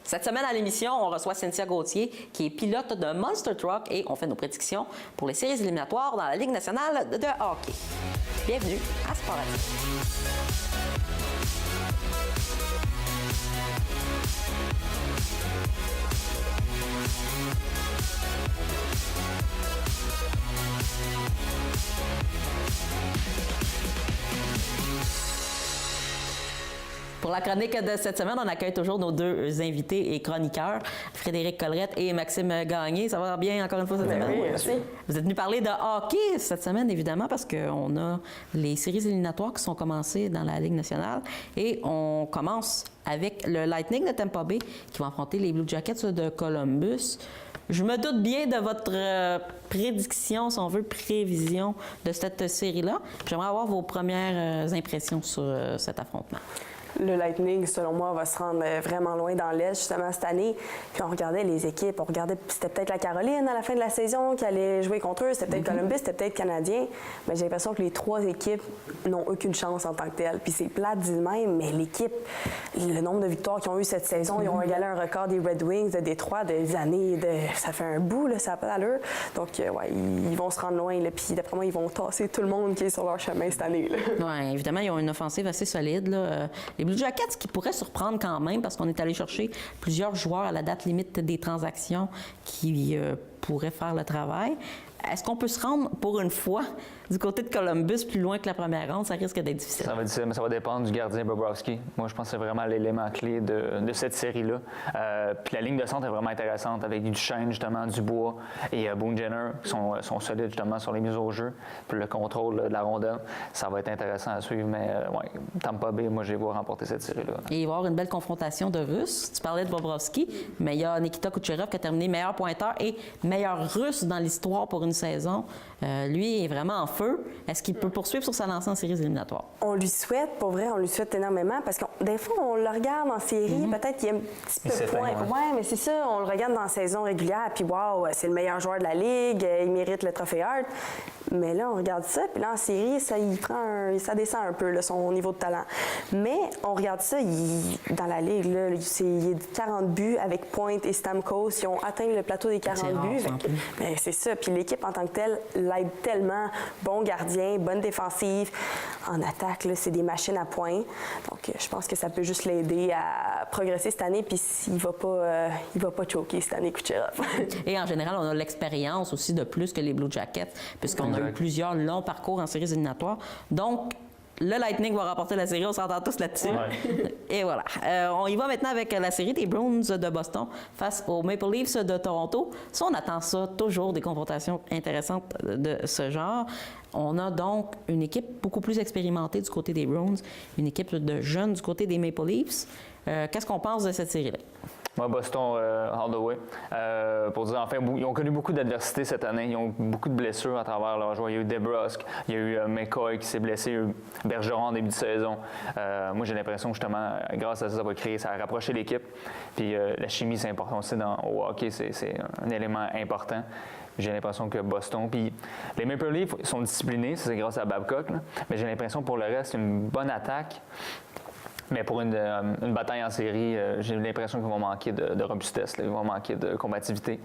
Cette semaine à l'émission, on reçoit Cynthia Gauthier, qui est pilote de Monster Truck, et on fait nos prédictions pour les séries éliminatoires dans la Ligue nationale de hockey. Bienvenue à Sport Radio. Pour la chronique de cette semaine, on accueille toujours nos deux invités et chroniqueurs, Frédéric Collerette et Maxime Gagné. Ça va bien encore une fois cette semaine? Oui, merci. Vous êtes venus parler de hockey cette semaine, évidemment, parce qu'on a les séries éliminatoires qui sont commencées dans la Ligue nationale. Et on commence avec le Lightning de Tampa Bay qui va affronter les Blue Jackets de Columbus. Je me doute bien de votre prédiction, si on veut, prévision de cette série-là. J'aimerais avoir vos premières impressions sur cet affrontement. Le Lightning, selon moi, va se rendre vraiment loin dans l'Est, justement, cette année. Puis on regardait les équipes, on regardait, c'était peut-être la Caroline à la fin de la saison qui allait jouer contre eux, c'était peut-être Columbus, c'était peut-être Canadien. Mais j'ai l'impression que les trois équipes n'ont aucune chance en tant que telle. Puis c'est plate dit de même, mais l'équipe, le nombre de victoires qu'ils ont eu cette saison, ils ont égalé un record des Red Wings de Détroit des années, ça fait un bout, là, ça n'a pas d'allure. Donc, ouais, ils vont se rendre loin, là, puis d'après moi, ils vont tasser tout le monde qui est sur leur chemin cette année. Oui, évidemment, ils ont une offensive assez solide, là. Les Blue Jackets qui pourraient surprendre quand même parce qu'on est allé chercher plusieurs joueurs à la date limite des transactions qui pourraient faire le travail. Est-ce qu'on peut se rendre pour une fois du côté de Columbus plus loin que la première ronde? Ça risque d'être difficile. Ça va être difficile, mais ça va dépendre du gardien Bobrovsky. Moi, je pense que c'est vraiment l'élément clé de cette série-là. Puis la ligne de centre est vraiment intéressante avec Duchesne, justement, Dubois et Boone Jenner qui sont solides, justement, sur les mises au jeu. Puis le contrôle de la rondelle, ça va être intéressant à suivre. Mais ouais, Tampa Bay, moi, je vais voir remporter cette série-là. Et il va y avoir une belle confrontation de Russes. Tu parlais de Bobrovsky, mais il y a Nikita Kucherov qui a terminé meilleur pointeur et meilleur Russe dans l'histoire pour une saison. Lui est vraiment en feu. Est-ce qu'il peut poursuivre sur sa lancée en séries éliminatoires? On lui souhaite, pour vrai, on lui souhaite énormément parce que des fois, on le regarde en série, peut-être qu'il y a un petit peu de points. Ouais, mais c'est ça, on le regarde dans la saison régulière, puis wow, c'est le meilleur joueur de la Ligue, il mérite le trophée Hart. Mais là, on regarde ça, puis là, en série, ça descend un peu, là, son niveau de talent. Mais on regarde ça, dans la Ligue, là, il est 40 buts avec Point et Stamkos. Ils ont atteint le plateau des 40 buts. Ben, c'est ça. Puis l'équipe en tant que telle l'aide tellement. Bon gardien, bonne défensive. En attaque, là, c'est des machines à points. Donc, je pense que ça peut juste l'aider à progresser cette année. Puis il va pas choquer cette année, Kucherov. Et en général, on a l'expérience aussi de plus que les Blue Jackets, puisqu'on a eu plusieurs longs parcours en séries éliminatoires. Donc, le Lightning va remporter la série, on s'entend tous là-dessus. Ouais. Et voilà. On y va maintenant avec la série des Bruins de Boston face aux Maple Leafs de Toronto. Ça, on attend ça, toujours des confrontations intéressantes de ce genre. On a donc une équipe beaucoup plus expérimentée du côté des Bruins, une équipe de jeunes du côté des Maple Leafs. Qu'est-ce qu'on pense de cette série-là? Moi, Boston, all the way. Pour dire, enfin, ils ont connu beaucoup d'adversité cette année. Ils ont beaucoup de blessures à travers leurs joueurs. Il y a eu DeBrusk, il y a eu McCoy qui s'est blessé, il y a eu Bergeron en début de saison. Moi, j'ai l'impression que justement, grâce à ça, ça a rapproché l'équipe. Puis la chimie, c'est important aussi au hockey, c'est un élément important. J'ai l'impression que Boston, puis les Maple Leafs sont disciplinés, ça c'est grâce à Babcock, là. Mais j'ai l'impression pour le reste, c'est une bonne attaque. Mais pour une bataille en série, j'ai l'impression qu'ils vont manquer de robustesse, là. Ils vont manquer de combativité.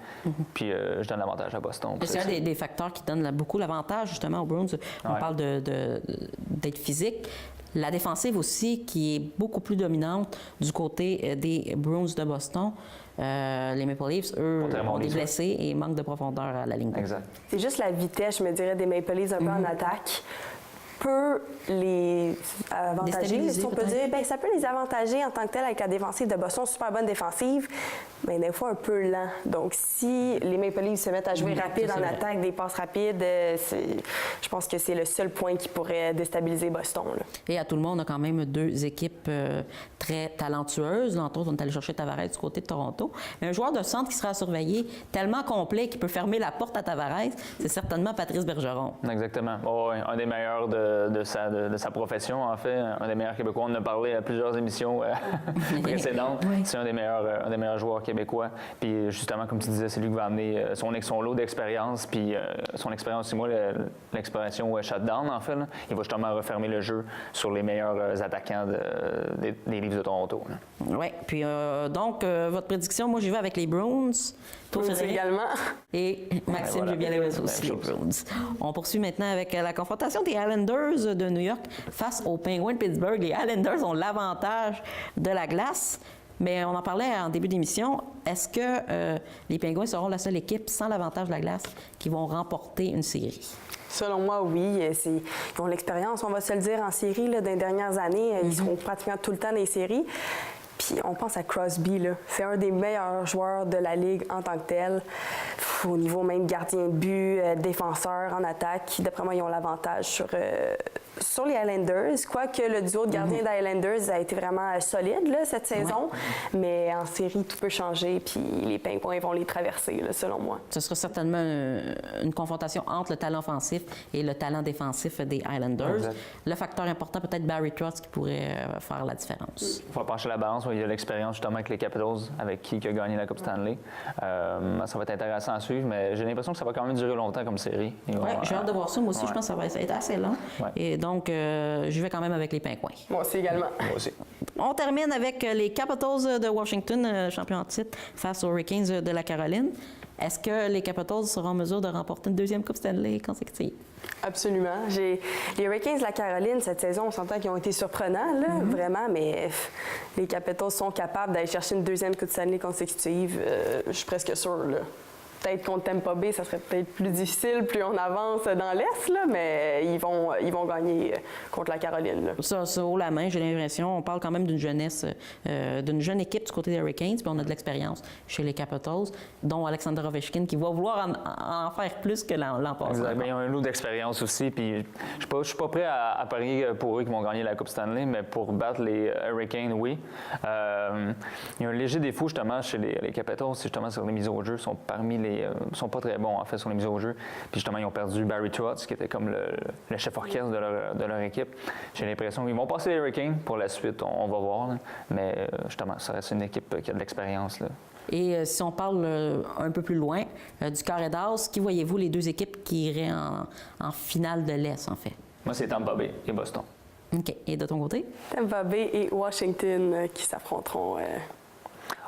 Puis je donne l'avantage à Boston. C'est un des facteurs qui donne beaucoup l'avantage justement aux Bruins. On parle d'être physique. La défensive aussi, qui est beaucoup plus dominante du côté des Bruins de Boston. Les Maple Leafs, eux, ont des blessés et manquent de profondeur à la ligne. Exact. C'est juste la vitesse, je me dirais, des Maple Leafs un peu en attaque peut les avantager, si on peut dire. Bien, ça peut les avantager en tant que tel avec la défensive de Boston, super bonne défensive, mais des fois un peu lent. Donc, si les Maple Leafs se mettent à jouer rapide en attaque, des passes rapides, je pense que c'est le seul point qui pourrait déstabiliser Boston. Là. Et à tout le monde, on a quand même deux équipes très talentueuses. Là, entre autres, on est allé chercher Tavares du côté de Toronto. Mais un joueur de centre qui sera à surveiller, tellement complet qu'il peut fermer la porte à Tavares, c'est certainement Patrice Bergeron. Exactement. Oh, un des meilleurs de de sa profession, en fait. Un des meilleurs Québécois. On en a parlé à plusieurs émissions précédentes. Oui. C'est un des meilleurs joueurs québécois. Puis justement, comme tu disais, c'est lui qui va amener son lot d'expérience. Puis son expérience, c'est moi, l'expression shutdown, en fait. Là. Il va justement refermer le jeu sur les meilleurs attaquants des Leafs de Toronto. Oui. Puis donc, votre prédiction, moi, j'y vais avec les Bruins. Toi, Frédéric également. Et Maxime, j'ai bien aimé aussi les Bruins. On poursuit maintenant avec la confrontation des Islanders de New York face aux Penguins de Pittsburgh. Les Islanders ont l'avantage de la glace, mais on en parlait en début d'émission. Est-ce que les Penguins seront la seule équipe sans l'avantage de la glace qui vont remporter une série? Selon moi, oui. Ils ont l'expérience, on va se le dire, en série. Là, dans les dernières années, ils seront pratiquement tout le temps dans les séries. Puis on pense à Crosby, là. C'est un des meilleurs joueurs de la Ligue en tant que tel. Au niveau même gardien de but, défenseur en attaque, d'après moi, ils ont l'avantage sur les Islanders. Quoique le duo de gardiens des Islanders a été vraiment solide là, cette saison. Ouais. Mais en série, tout peut changer, puis les Pingouins vont les traverser, là, selon moi. Ce sera certainement une confrontation entre le talent offensif et le talent défensif des Islanders. Exact. Le facteur important, peut-être Barry Trotz, qui pourrait faire la différence. Il faut pencher la balance. Il y a l'expérience justement avec les Capitals, avec qui a gagné la Coupe Stanley. Ça va être intéressant à suivre, mais j'ai l'impression que ça va quand même durer longtemps comme série. Oui, j'ai hâte de voir ça. Moi aussi, je pense que ça va être assez long. Ouais. Et donc, je vais quand même avec les Pingouins. Moi aussi également. Moi aussi. On termine avec les Capitals de Washington, champions en titre, face aux Hurricanes de la Caroline. Est-ce que les Capitals seront en mesure de remporter une deuxième Coupe Stanley consécutive? Absolument. Les Hurricanes de la Caroline, cette saison, on s'entend qu'ils ont été surprenants, là, vraiment, mais les Capitals sont capables d'aller chercher une deuxième Coupe Stanley consécutive. Je suis presque sûre, là. Peut-être contre Tampa Bay, ça serait peut-être plus difficile plus on avance dans l'Est, là, mais ils vont gagner contre la Caroline. Là. Ça haut la main, j'ai l'impression. On parle quand même d'une jeunesse, d'une jeune équipe du côté des Hurricanes, puis on a de l'expérience chez les Capitals, dont Alexander Ovechkin, qui va vouloir en faire plus que l'an passé. Exact. Ils ont un lot d'expérience aussi, puis je suis pas prêt à parier pour eux qui vont gagner la Coupe Stanley, mais pour battre les Hurricanes, oui. Il y a un léger défaut, justement, chez les Capitals, c'est justement sur les mises au jeu, sont parmi sont pas très bons, en fait, sur les mises au jeu. Puis justement, ils ont perdu Barry Trotz, qui était comme le chef orchestre de leur équipe. J'ai l'impression qu'ils vont passer les Hurricanes pour la suite, on va voir. Là. Mais justement, ça reste une équipe qui a de l'expérience. Là. Et si on parle un peu plus loin du carré d'as, qui voyez-vous les deux équipes qui iraient en finale de l'Est, en fait? Moi, c'est Tampa Bay et Boston. OK. Et de ton côté? Tampa Bay et Washington qui s'affronteront...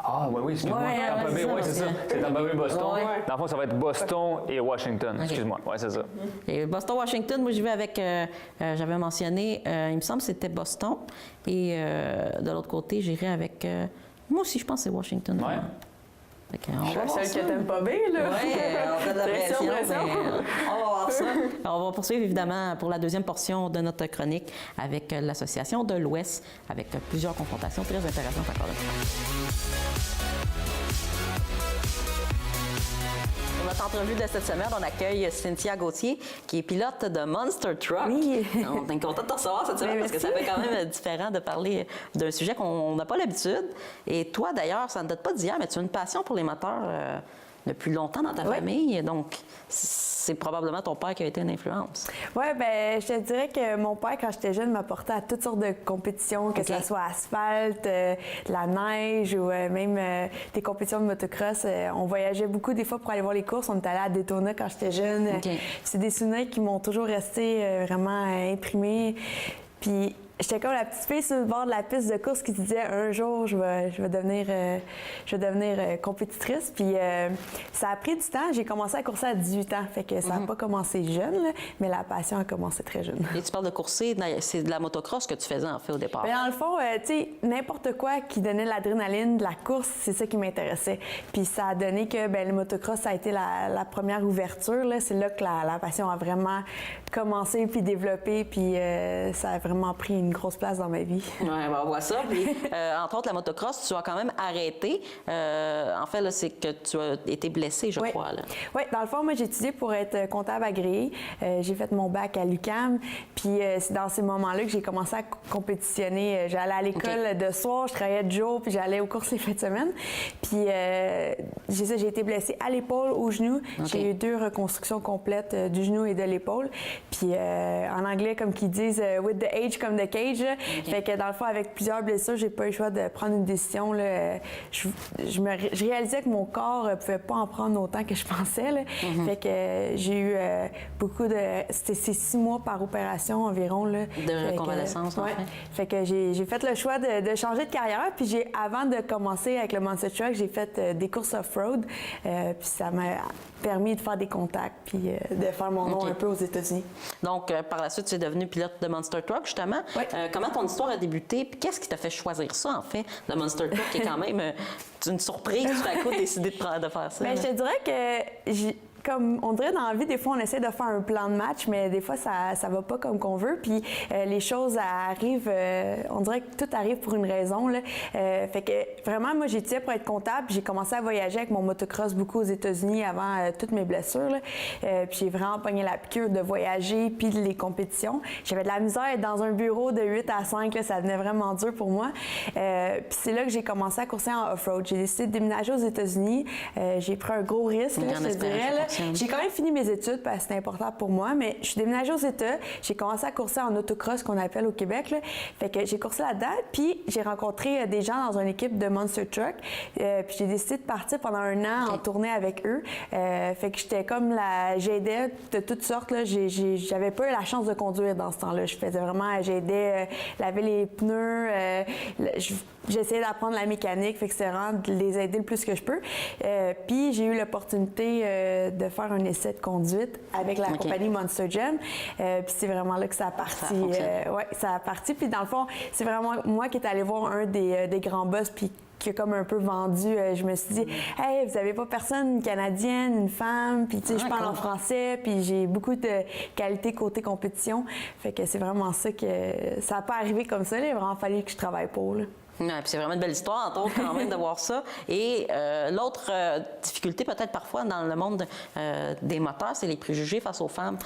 Ah, oui, excuse-moi. Tampa Bay, oui, c'est ça. C'est Tampa Bay, Boston. Ouais. Dans le fond, ça va être Boston et Washington. Okay. Excuse-moi. Oui, c'est ça. Et Boston-Washington, moi, j'y vais avec, j'avais mentionné, il me semble que c'était Boston. Et de l'autre côté, j'irai avec, moi aussi, je pense que c'est Washington. Ouais. Je suis celle que t'aimes pas bien, là. Oui, on fait de la pression, on va voir ça. Alors, on va poursuivre, évidemment, pour la deuxième portion de notre chronique avec l'Association de l'Ouest, avec plusieurs confrontations très intéressantes encore une fois. Pour notre entrevue de cette semaine, on accueille Cynthia Gauthier, qui est pilote de Monster Truck. Oui. On est content de te recevoir cette semaine parce que ça fait quand même différent de parler d'un sujet qu'on n'a pas l'habitude. Et toi, d'ailleurs, ça ne date pas d'hier, mais tu as une passion pour les moteurs depuis longtemps dans ta famille. Donc, c'est probablement ton père qui a été une influence. Oui, bien, je te dirais que mon père, quand j'étais jeune, m'apportait à toutes sortes de compétitions, que ce soit asphalte, la neige ou même des compétitions de motocross. On voyageait beaucoup des fois pour aller voir les courses. On était allé à Daytona quand j'étais jeune. C'est des souvenirs qui m'ont toujours resté vraiment imprimés. Puis, j'étais comme la petite fille sur le bord de la piste de course qui se disait un jour, je vais devenir compétitrice. Puis ça a pris du temps. J'ai commencé à courser à 18 ans. Fait que ça n'a pas commencé jeune, là, mais la passion a commencé très jeune. Et tu parles de courser, c'est de la motocross que tu faisais en fait au départ? Bien, dans le fond, tu sais, n'importe quoi qui donnait l'adrénaline de la course, c'est ça qui m'intéressait. Puis ça a donné que le motocross, ça a été la première ouverture. Là. C'est là que la passion a vraiment commencé puis développé. Puis ça a vraiment pris une une grosse place dans ma vie. Oui, on voit ça. Puis, entre autres, la motocross, tu as quand même arrêté. En fait, là, c'est que tu as été blessée, je crois. Oui, dans le fond, moi, j'ai étudié pour être comptable agréé. J'ai fait mon bac à l'UQAM. Puis c'est dans ces moments-là que j'ai commencé à compétitionner. J'allais à l'école de soir, je travaillais de jour, puis j'allais aux courses les fins de semaine. Puis j'ai été blessée à l'épaule, au genou. J'ai eu 2 reconstructions complètes du genou et de l'épaule. Puis en anglais, comme qu'ils disent, with the age come the cage. Fait que dans le fond, avec plusieurs blessures, j'ai pas eu le choix de prendre une décision. Là. Je réalisais que mon corps ne pouvait pas en prendre autant que je pensais. Là. Fait que j'ai eu beaucoup de... C'était 6 mois par opération environ. Là. De convalescence, en fait. Fait que j'ai fait le choix de changer de carrière. Puis avant de commencer avec le Monster Truck, j'ai fait des courses off-road. Puis ça m'a permis de faire des contacts puis de faire mon nom un peu aux États-Unis. Donc, par la suite, tu es devenu pilote de Monster Truck, justement. Oui. Comment ton histoire a débuté? Puis qu'est-ce qui t'a fait choisir ça, en fait, le Monster Truck, qui est quand même une surprise, tout à coup, décider de faire ça? Bien, je te dirais que... Comme on dirait dans la vie, des fois, on essaie de faire un plan de match, mais des fois, ça va pas comme qu'on veut. Puis les choses arrivent, on dirait que tout arrive pour une raison. Là. Fait que vraiment, moi, j'étudiais pour être comptable. J'ai commencé à voyager avec mon motocross beaucoup aux États-Unis avant toutes mes blessures. Là. Puis j'ai vraiment pogné la piqûre de voyager puis les compétitions. J'avais de la misère à être dans un bureau de 8 à 5. Là, ça devenait vraiment dur pour moi. Puis c'est là que j'ai commencé à courser en off-road. J'ai décidé de déménager aux États-Unis. J'ai pris un gros risque, là, je te dirais. Là. J'ai quand même fini mes études parce que c'était important pour moi, mais je suis déménagée aux États. J'ai commencé à courser en autocross, qu'on appelle au Québec. Là. Fait que j'ai coursé là-dedans, puis j'ai rencontré des gens dans une équipe de Monster Truck. Puis j'ai décidé de partir pendant un an en tournée avec eux. Fait que j'étais comme j'aidais de toutes sortes. Là. J'avais pas eu la chance de conduire dans ce temps-là. J'aidais laver les pneus. J'essayais d'apprendre la mécanique, fait que c'est vraiment de les aider le plus que je peux. Puis j'ai eu l'opportunité de faire un essai de conduite avec la compagnie Monster Jam. Puis c'est vraiment là que ça a parti. Ça a parti. Puis dans le fond, c'est vraiment moi qui est allée voir un des grands boss, puis qui a comme un peu vendu. Je me suis dit, hey, vous avez pas personne, une Canadienne, une femme, puis tu sais, je parle en français, puis j'ai beaucoup de qualités côté compétition. Fait que c'est vraiment ça que ça n'a pas arrivé comme ça. Il a vraiment fallu que je travaille pour. Là. Ouais, puis c'est vraiment une belle histoire, entre autres, quand même, de voir ça. Et l'autre difficulté, peut-être parfois, dans le monde des moteurs, c'est les préjugés face aux femmes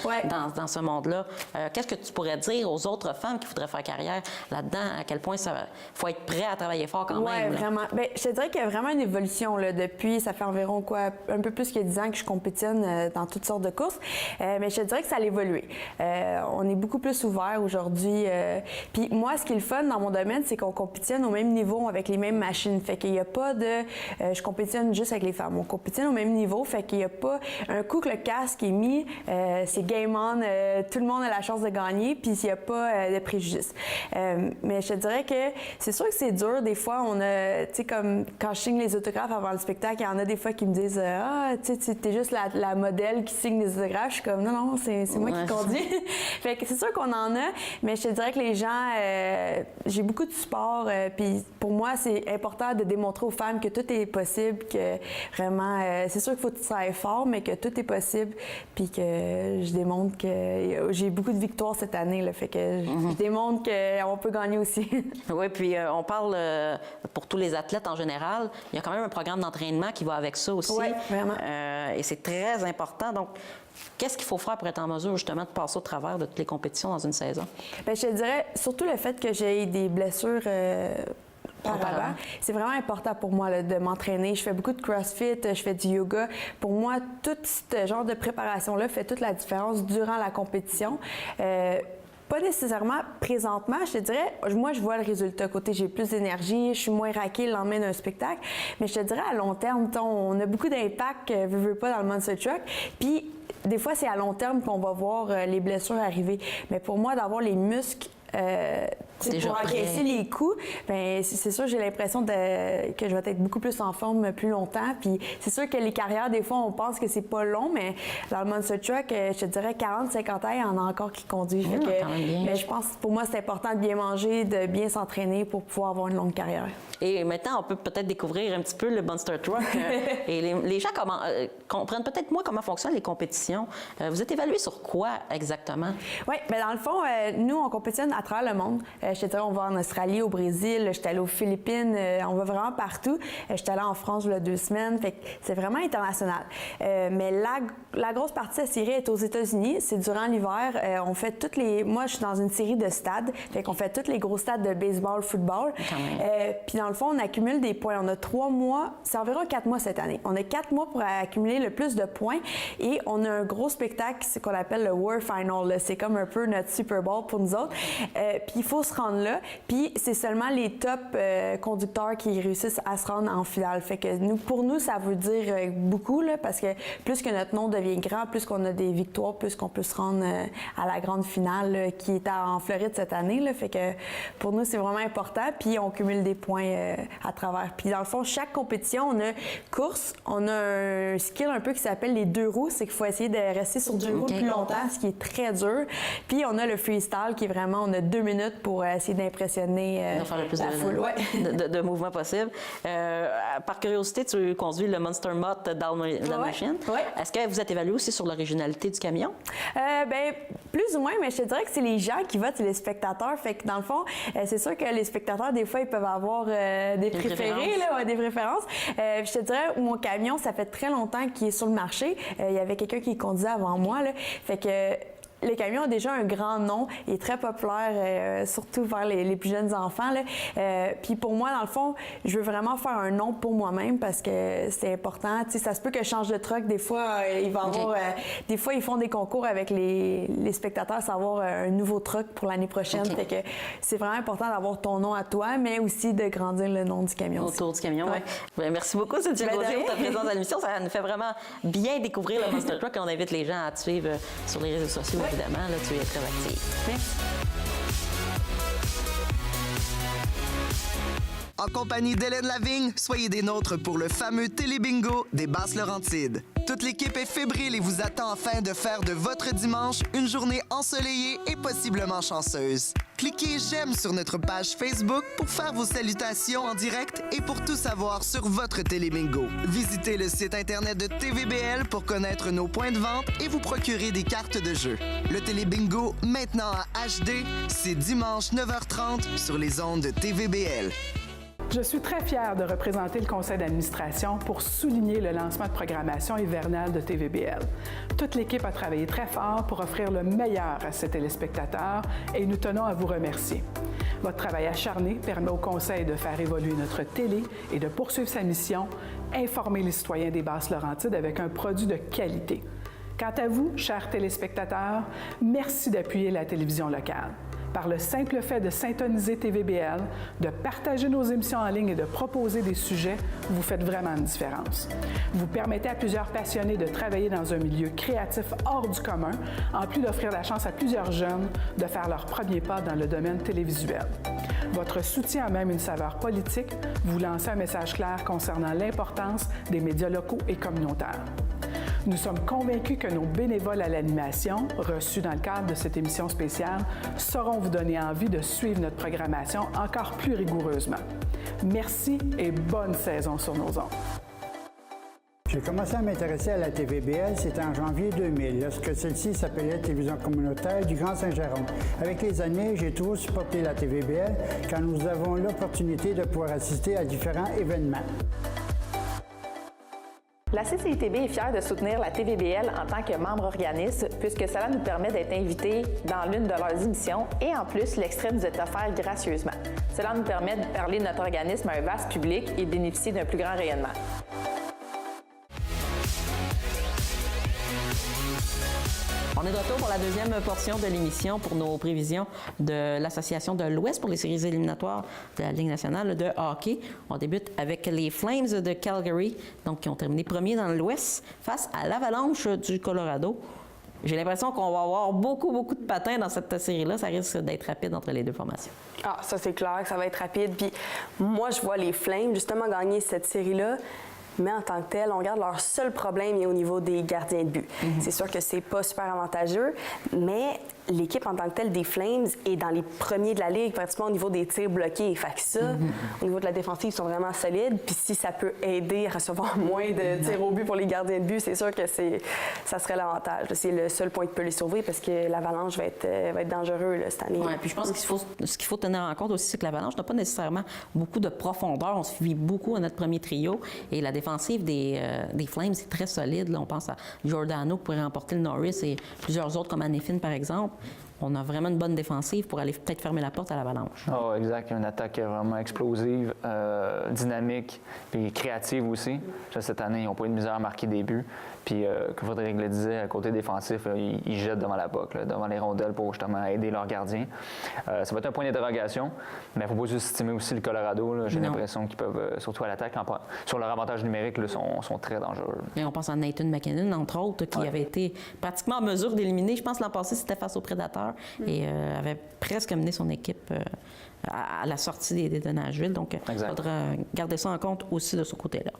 dans ce monde-là. Qu'est-ce que tu pourrais dire aux autres femmes qui voudraient faire carrière là-dedans? À quel point il faut être prêt à travailler fort quand même? Oui, vraiment. Bien, je te dirais qu'il y a vraiment une évolution. Là, depuis, ça fait environ un peu plus que 10 ans que je compétitionne dans toutes sortes de courses. Mais je te dirais que ça a évolué. On est beaucoup plus ouvert aujourd'hui. Puis moi, ce qui est le fun dans mon domaine, c'est qu'on compétitionne au même niveau avec les mêmes machines. Fait qu'il n'y a pas de... je compétitionne juste avec les femmes. On compétitionne au même niveau. Fait qu'il n'y a pas... Un coup que le casque est mis, c'est game on. Tout le monde a la chance de gagner, puis il n'y a pas de préjudice. Mais je te dirais que c'est sûr que c'est dur. Des fois, on a... Tu sais, comme quand je signe les autographes avant le spectacle, il y en a des fois qui me disent « Ah, tu sais, t'es juste la modèle qui signe les autographes. » Je suis comme « Non, c'est moi qui conduis. » Fait que c'est sûr qu'on en a, mais je te dirais que les gens... j'ai beaucoup de support, puis pour moi, c'est important de démontrer aux femmes que tout est possible, que vraiment, c'est sûr qu'il faut que tu travailles fort, mais que tout est possible, puis que je démontre que j'ai beaucoup de victoires cette année, là, fait que je démontre qu'on peut gagner aussi. Oui, puis on parle pour tous les athlètes en général, il y a quand même un programme d'entraînement qui va avec ça aussi. Oui, vraiment. Et c'est très important. Donc, qu'est-ce qu'il faut faire pour être en mesure, justement, de passer au travers de toutes les compétitions dans une saison? Bien, je te dirais, surtout le fait que j'ai des blessures auparavant, c'est vraiment important pour moi là, de m'entraîner. Je fais beaucoup de CrossFit, je fais du yoga. Pour moi, tout ce genre de préparation-là fait toute la différence durant la compétition. Pas nécessairement présentement, je te dirais, moi je vois le résultat. Côté, j'ai plus d'énergie, je suis moins raquée le lendemain d'un spectacle. Mais je te dirais, à long terme, on a beaucoup d'impact, veux pas, dans le Monster Truck. Puis, des fois, c'est à long terme qu'on va voir les blessures arriver. Mais pour moi, d'avoir les muscles pour encaisser les coups, bien, c'est sûr, j'ai l'impression que je vais être beaucoup plus en forme plus longtemps. Puis c'est sûr que les carrières, des fois, on pense que c'est pas long, mais dans le Monster Truck, je te dirais 40-50 ans, il y en a encore qui conduisent. Mais je pense, pour moi, c'est important de bien manger, de bien s'entraîner pour pouvoir avoir une longue carrière. Et maintenant, on peut peut-être découvrir un petit peu le Monster Truck. Et les gens comprennent peut-être moins comment fonctionnent les compétitions. Vous êtes évalué sur quoi exactement? Oui, bien dans le fond, nous, on compétitionne à travers le monde. Je te dirais, on va en Australie, au Brésil, j'étais allée aux Philippines, on va vraiment partout. J'étais allée en France il y a 2 semaines, fait que c'est vraiment international. Mais la grosse partie de la série est aux États-Unis, c'est durant l'hiver. On fait moi, je suis dans une série de stades, fait qu'on fait tous les gros stades de baseball, football. Puis dans le fond, on accumule des points. On a 3 mois, c'est environ 4 mois cette année. On a 4 mois pour accumuler le plus de points et on a un gros spectacle, c'est qu'on appelle le War Final. Là. C'est comme un peu notre Super Bowl pour nous autres. Puis il faut se rendre là. Puis c'est seulement les top conducteurs qui réussissent à se rendre en finale. Fait que pour nous, ça veut dire beaucoup là, parce que plus que notre nom devient grand, plus qu'on a des victoires, plus qu'on peut se rendre à la grande finale là, qui est en Floride cette année. Là. Fait que pour nous, c'est vraiment important. Puis on cumule des points à travers. Puis dans le fond, chaque compétition, on a course, on a un skill un peu qui s'appelle les 2 roues, c'est qu'il faut essayer de rester sur 2 roues plus longtemps, ce qui est très dur. Puis on a le freestyle qui est vraiment, on a 2 minutes pour essayer d'impressionner faire le plus la foule. de mouvements possibles. Par curiosité, tu conduis le Monster Mutt Dalmatian. Est-ce que vous êtes évalué aussi sur l'originalité du camion? Bien, plus ou moins, mais je te dirais que c'est les gens qui votent, c'est les spectateurs. Fait que dans le fond, c'est sûr que les spectateurs, des fois, ils peuvent avoir des préférés, des préférences. Je te dirais, mon camion, ça fait très longtemps qu'il est sur le marché. Il y avait quelqu'un qui conduisait avant moi. Là. Fait que le camion a déjà un grand nom, il est très populaire, surtout vers les plus jeunes enfants. Puis pour moi, dans le fond, je veux vraiment faire un nom pour moi-même parce que c'est important. Tu sais, ça se peut que je change de truck. Des fois, il va avoir. Des fois, ils font des concours avec les spectateurs, savoir un nouveau truck pour l'année prochaine. Fait que c'est vraiment important d'avoir ton nom à toi, mais aussi de grandir le nom du camion. Autour du camion, oui. Ouais. Merci beaucoup, Cynthia Gauthier, pour ta présence à l'émission. Ça nous fait vraiment bien découvrir le Monster Truck et on invite les gens à te suivre sur les réseaux sociaux. Évidemment, là, tu es très active. Merci. En compagnie d'Hélène Lavigne, soyez des nôtres pour le fameux Télébingo des Basses-Laurentides. Toute l'équipe est fébrile et vous attend afin de faire de votre dimanche une journée ensoleillée et possiblement chanceuse. Cliquez j'aime sur notre page Facebook pour faire vos salutations en direct et pour tout savoir sur votre Télébingo. Visitez le site internet de TVBL pour connaître nos points de vente et vous procurer des cartes de jeu. Le Télébingo, maintenant en HD, c'est dimanche 9h30 sur les ondes de TVBL. Je suis très fière de représenter le conseil d'administration pour souligner le lancement de programmation hivernale de TVBL. Toute l'équipe a travaillé très fort pour offrir le meilleur à ses téléspectateurs et nous tenons à vous remercier. Votre travail acharné permet au conseil de faire évoluer notre télé et de poursuivre sa mission, informer les citoyens des Basses-Laurentides avec un produit de qualité. Quant à vous, chers téléspectateurs, merci d'appuyer la télévision locale. Par le simple fait de syntoniser TVBL, de partager nos émissions en ligne et de proposer des sujets, vous faites vraiment une différence. Vous permettez à plusieurs passionnés de travailler dans un milieu créatif hors du commun, en plus d'offrir la chance à plusieurs jeunes de faire leur premier pas dans le domaine télévisuel. Votre soutien a même une saveur politique. Vous lancez un message clair concernant l'importance des médias locaux et communautaires. Nous sommes convaincus que nos bénévoles à l'animation, reçus dans le cadre de cette émission spéciale, sauront vous donner envie de suivre notre programmation encore plus rigoureusement. Merci et bonne saison sur nos ondes. J'ai commencé à m'intéresser à la TVBL, c'était en janvier 2000, lorsque celle-ci s'appelait Télévision communautaire du Grand Saint-Jérôme. Avec les années, j'ai toujours supporté la TVBL quand nous avons l'opportunité de pouvoir assister à différents événements. La CCITB est fière de soutenir la TVBL en tant que membre organisme puisque cela nous permet d'être invités dans l'une de leurs émissions et en plus, l'extrait nous est offert gracieusement. Cela nous permet de parler de notre organisme à un vaste public et bénéficier d'un plus grand rayonnement. On est de retour pour la deuxième portion de l'émission pour nos prévisions de l'Association de l'Ouest pour les séries éliminatoires de la Ligue nationale de hockey. On débute avec les Flames de Calgary, donc qui ont terminé premier dans l'Ouest face à l'Avalanche du Colorado. J'ai l'impression qu'on va avoir beaucoup de patins dans cette série-là. Ça risque d'être rapide entre les deux formations. Ah, ça c'est clair que ça va être rapide. Puis moi, je vois les Flames justement gagner cette série-là. Mais en tant que tel, on regarde leur seul problème est au niveau des gardiens de but. C'est sûr que c'est pas super avantageux, mais l'équipe en tant que telle des Flames est dans les premiers de la Ligue, pratiquement au niveau des tirs bloqués. Fait que ça, au niveau de la défensive, ils sont vraiment solides. Puis si ça peut aider à recevoir moins de tirs au but pour les gardiens de but, c'est sûr que ça serait l'avantage. C'est le seul point qui peut les sauver parce que l'Avalanche va être dangereux là, cette année. Oui, puis je pense ce qu'il faut tenir en compte aussi, c'est que l'Avalanche n'a pas nécessairement beaucoup de profondeur. On se fie beaucoup à notre premier trio. Et la défensive des Flames est très solide. Là, on pense à Giordano qui pourrait remporter le Norris et plusieurs autres comme Hanifin, par exemple. On a vraiment une bonne défensive pour aller peut-être fermer la porte à l'Avalanche. Oh, exact. Une attaque vraiment explosive, dynamique, puis créative aussi. Cette année, ils n'ont pas eu de misère à marquer des buts. Puis, comme Frédéric le disait, à côté défensif, ils jettent devant la puck, devant les rondelles pour justement aider leurs gardiens. Ça va être un point d'interrogation, mais il ne faut pas sous-estimer aussi le Colorado. J'ai l'impression qu'ils peuvent, surtout à l'attaque, sur leur avantage numérique, sont très dangereux. Et on pense à Nathan McKinnon, entre autres, qui avait été pratiquement en mesure d'éliminer. Je pense que l'an passé, c'était face aux Prédateurs et avait presque mené son équipe à la sortie de Nashville. Donc, il faudra garder ça en compte aussi de ce côté-là.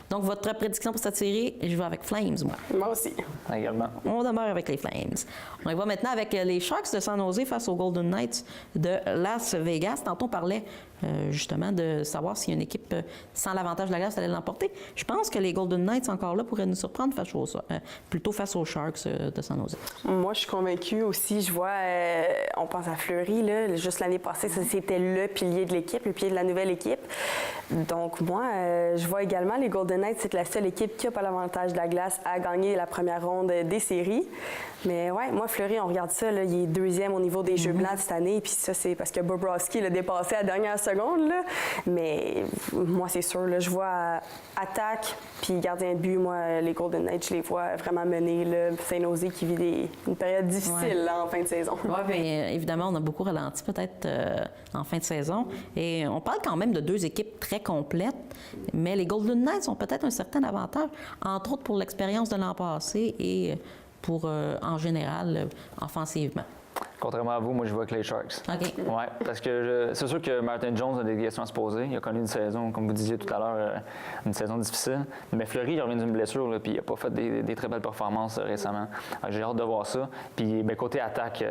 Donc, votre prédiction pour cette série, je vais avec Flames, moi. Moi aussi. Également. On demeure avec les Flames. On y va maintenant avec les Sharks de San Jose face aux Golden Knights de Las Vegas. Tantôt, on parlait justement de savoir si une équipe sans l'avantage de la glace allait l'emporter. Je pense que les Golden Knights, encore là, pourraient nous surprendre plutôt face aux Sharks de San Jose. Moi, je suis convaincue aussi. Je vois, on pense à Fleury, là, juste l'année passée, c'était le pilier de l'équipe, le pilier de la nouvelle équipe. Donc, moi, je vois également les Golden Knights, c'est la seule équipe qui n'a pas l'avantage de la glace à gagner la première ronde des séries. Mais ouais, moi, Fleury, on regarde ça, là, il est deuxième au niveau des Jeux blancs cette année. Puis ça, c'est parce que Bobrovsky l'a dépassé à la dernière seconde. Là. Mais moi, c'est sûr, là, je vois attaque puis gardien de but. Moi, les Golden Knights, je les vois vraiment mener. San Jose qui vit une période difficile là, en fin de saison. Oui, bien évidemment, on a beaucoup ralenti peut-être en fin de saison. Et on parle quand même de deux équipes très complètes. Mais les Golden Knights ont peut-être un certain avantage, entre autres pour l'expérience de l'an passé et pour, en général, offensivement. Contrairement à vous, moi, je vois que les Sharks. OK. Oui, parce que c'est sûr que Martin Jones a des questions à se poser. Il a connu une saison, comme vous disiez tout à l'heure, une saison difficile. Mais Fleury, il revient d'une blessure, là, puis il n'a pas fait des très belles performances récemment. J'ai hâte de voir ça. Puis, côté attaque,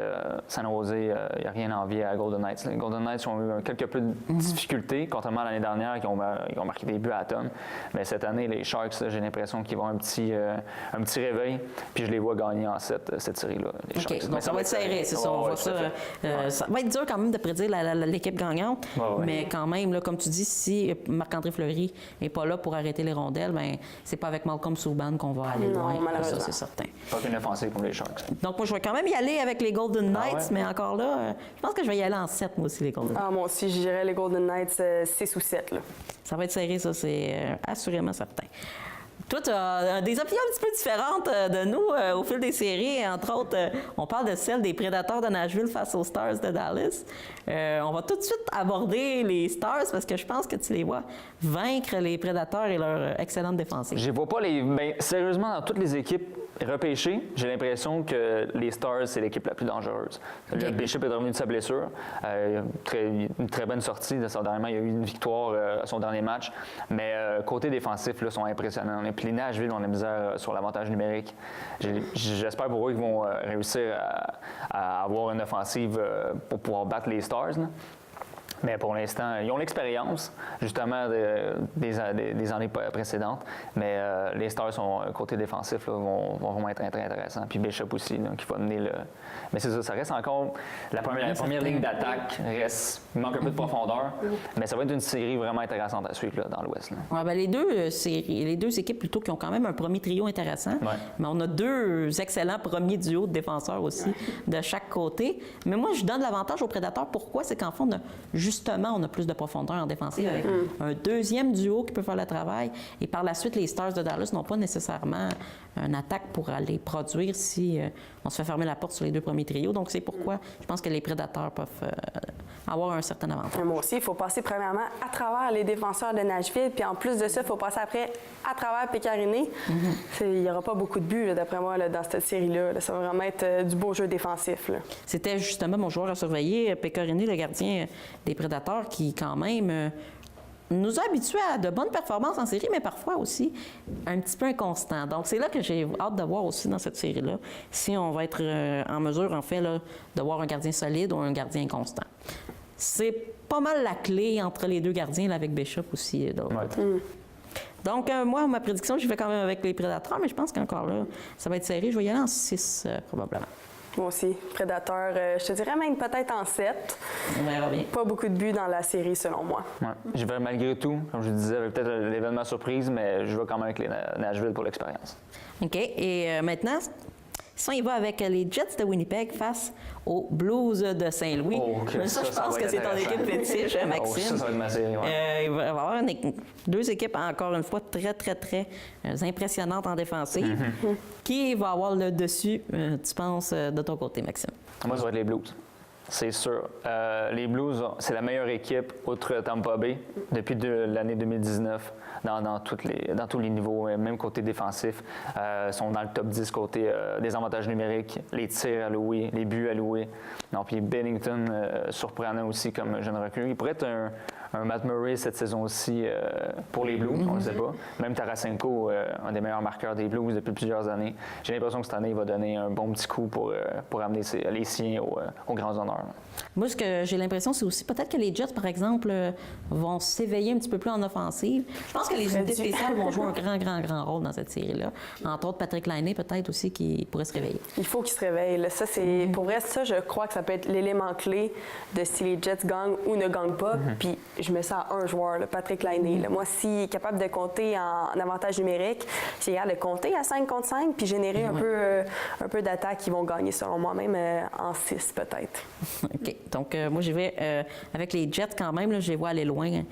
San Jose, il n'y a rien à envier à Golden Knights. Les Golden Knights ont eu quelques peu de difficultés, contrairement à l'année dernière, qui ont marqué des buts à la tonne. Mais cette année, les Sharks, j'ai l'impression qu'ils vont un petit réveil. Puis, je les vois gagner en cette série-là, les Sharks. Donc, ça va être serré, c'est ça. On voit ça. Ça va être dur quand même de prédire l'équipe gagnante, mais quand même, là, comme tu dis, si Marc-André Fleury n'est pas là pour arrêter les rondelles, bien, c'est pas avec Malcolm Subban qu'on va aller loin. Ça, c'est certain. Pas qu'une offensive pour les Sharks. Donc, moi, je vais quand même y aller avec les Golden Knights, mais encore là, je pense que je vais y aller en 7, moi aussi, les Golden Knights. Moi aussi, je dirais les Golden Knights 6 ou 7. Là. Ça va être serré, ça, c'est assurément certain. Toi, tu as des opinions un petit peu différentes de nous au fil des séries. Entre autres, on parle de celle des Prédateurs de Nashville face aux Stars de Dallas. On va tout de suite aborder les Stars parce que je pense que tu les vois vaincre les Prédateurs et leur excellente défensive. Je les vois pas sérieusement, dans toutes les équipes repêchées, j'ai l'impression que les Stars, c'est l'équipe la plus dangereuse. Le Bishop est revenu de sa blessure. Une très bonne sortie. Dernièrement, il y a eu une victoire à son dernier match. Mais côté défensif, là, sont impressionnants. Puis les Nashville ont la misère sur l'avantage numérique. J'espère pour eux qu'ils vont réussir à avoir une offensive pour pouvoir battre les Stars. Là. Mais pour l'instant, ils ont l'expérience, justement, des années précédentes. Mais les Stars, côté défensif, là, vont vraiment être très intéressants. Puis Bishop aussi, là, qui va mener le... Mais c'est ça, ça reste encore... La première ligne d'attaque il manque un peu de profondeur. Mais ça va être une série vraiment intéressante à suivre là, dans l'Ouest. Ouais, ben les deux équipes plutôt qui ont quand même un premier trio intéressant. Ouais. Mais on a deux excellents premiers duos de défenseurs aussi de chaque côté. Mais moi, je donne l'avantage aux Prédateurs. Pourquoi? C'est qu'en fond, justement, on a plus de profondeur en défensive avec un deuxième duo qui peut faire le travail. Et par la suite, les Stars de Dallas n'ont pas nécessairement une attaque pour aller produire si on se fait fermer la porte sur les deux premiers trios. Donc, c'est pourquoi je pense que les Prédateurs peuvent avoir un certain avantage. Moi aussi, il faut passer premièrement à travers les défenseurs de Nashville. Puis en plus de ça, il faut passer après à travers Pécariné. Il n'y aura pas beaucoup de buts, là, d'après moi, là, dans cette série-là. Là. Ça va vraiment être du beau jeu défensif. Là. C'était justement mon joueur à surveiller, Pécariné, le gardien des Prédateurs, qui quand même nous a habitués à de bonnes performances en série, mais parfois aussi un petit peu inconstant. Donc, c'est là que j'ai hâte de voir aussi dans cette série-là si on va être en mesure, en fait, là, de voir un gardien solide ou un gardien inconstant. C'est pas mal la clé entre les deux gardiens, là, avec Bishop aussi. De l'autre côté. Donc, moi, ma prédiction, j'y vais quand même avec les Prédateurs, mais je pense qu'encore là, ça va être serré. Je vais y aller en 6, probablement. Moi aussi, Prédateur, je te dirais même peut-être en 7. On verra bien. Pas beaucoup de buts dans la série, selon moi. Ouais. Je vais malgré tout, comme je disais, avec peut-être l'événement surprise, mais je vais quand même avec les Nashville pour l'expérience. OK. Et maintenant, si on y va avec les Jets de Winnipeg face aux Blues de Saint-Louis. Oh, okay. Ça, je pense que c'est ton équipe fétiche, Maxime. Ça va être ma série, ouais. Il va y avoir deux équipes, encore une fois, très, très, très impressionnantes en défensive. Qui va avoir le dessus, tu penses, de ton côté, Maxime? Moi, ça va être les Blues. C'est sûr. Les Blues, c'est la meilleure équipe, outre Tampa Bay, depuis l'année 2019, dans tous les niveaux, même côté défensif. Ils sont dans le top 10 côté des avantages numériques, les tirs alloués, les buts alloués. Non, puis Bennington, surprenant aussi comme jeune recrue. Il pourrait être un Matt Murray cette saison aussi pour les Blues, on ne le sait pas. Même Tarasenko, un des meilleurs marqueurs des Blues depuis plusieurs années. J'ai l'impression que cette année, il va donner un bon petit coup pour amener les siens aux grands honneurs. Moi, ce que j'ai l'impression, c'est aussi peut-être que les Jets, par exemple, vont s'éveiller un petit peu plus en offensive. Je pense que les unités spéciales vont jouer un grand rôle dans cette série-là. Entre autres, Patrick Laine, peut-être aussi, qui pourrait se réveiller. Il faut qu'il se réveille. Là. Ça, c'est pour vrai, ça, je crois que ça peut être l'élément clé de si les Jets gagnent ou ne gagnent pas. Puis je mets ça à un joueur, là, Patrick Laine. Moi, s'il est capable de compter en avantage numérique, s'il est capable de compter à 5 contre 5 puis générer un peu d'attaque, ils vont gagner, selon moi, même en 6 peut-être. OK. Donc, moi, j'y vais avec les Jets quand même. Là, je les vois aller loin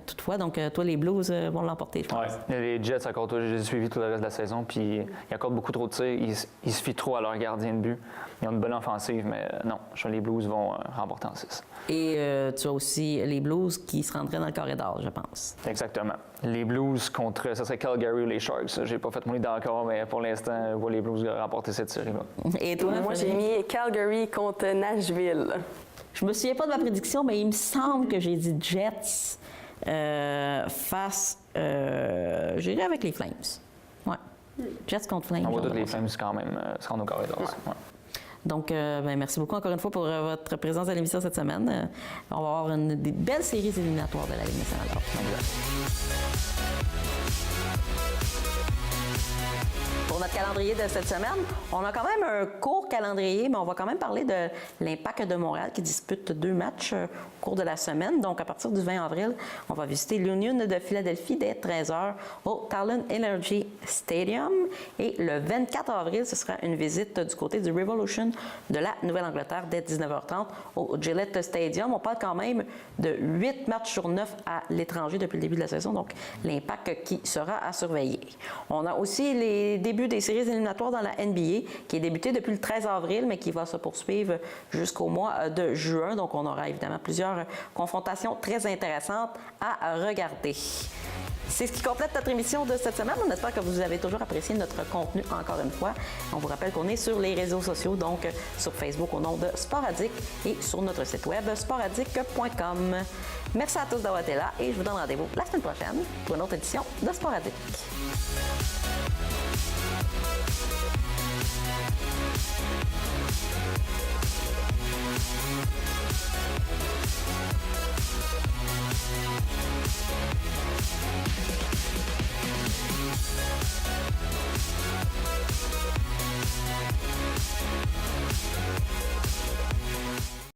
toutefois. Donc, toi, les Blues vont l'emporter, je pense. Ouais. Les Jets, encore toi, j'ai suivi tout le reste de la saison, puis ils accordent beaucoup trop de tirs. Ils se fient trop à leur gardien de but. Ils ont une bonne offensive, mais non, les Blues vont remporter en 6. Et tu as aussi les Blues qui se rendraient dans le corridor, je pense. Exactement. Les Blues contre, ça serait Calgary ou les Sharks. J'ai pas fait mon idée encore, mais pour l'instant, je vois les Blues remporter cette série-là. Et toi? Moi, j'ai mis Calgary contre Nashville. Je me souviens pas de ma prédiction, mais il me semble que j'ai dit Jets face... j'irai avec les Flames. Ouais. Jets contre Flames. On voit tous les Flames quand même se rendre au corridor. Ouais. Donc, merci beaucoup encore une fois pour votre présence à l'émission cette semaine. On va avoir des belles séries éliminatoires de la Ligue nationale. Pour notre calendrier de cette semaine, on a quand même un court calendrier, mais on va quand même parler de l'Impact de Montréal qui dispute 2 matchs au cours de la semaine. Donc, à partir du 20 avril, on va visiter l'Union de Philadelphie dès 13h au Talon Energy Stadium. Et le 24 avril, ce sera une visite du côté du Revolution de la Nouvelle-Angleterre dès 19h30 au Gillette Stadium. On parle quand même de 8 matchs sur 9 à l'étranger depuis le début de la saison, donc l'Impact qui sera à surveiller. On a aussi les débuts des séries éliminatoires dans la NBA qui est débuté depuis le 13 avril, mais qui va se poursuivre jusqu'au mois de juin. Donc, on aura évidemment plusieurs confrontations très intéressantes à regarder. C'est ce qui complète notre émission de cette semaine. On espère que vous avez toujours apprécié notre contenu encore une fois. On vous rappelle qu'on est sur les réseaux sociaux, donc sur Facebook au nom de Sport Addict et sur notre site web sportaddict.com. Merci à tous d'avoir été là et je vous donne rendez-vous la semaine prochaine pour une autre édition de Sport Addict.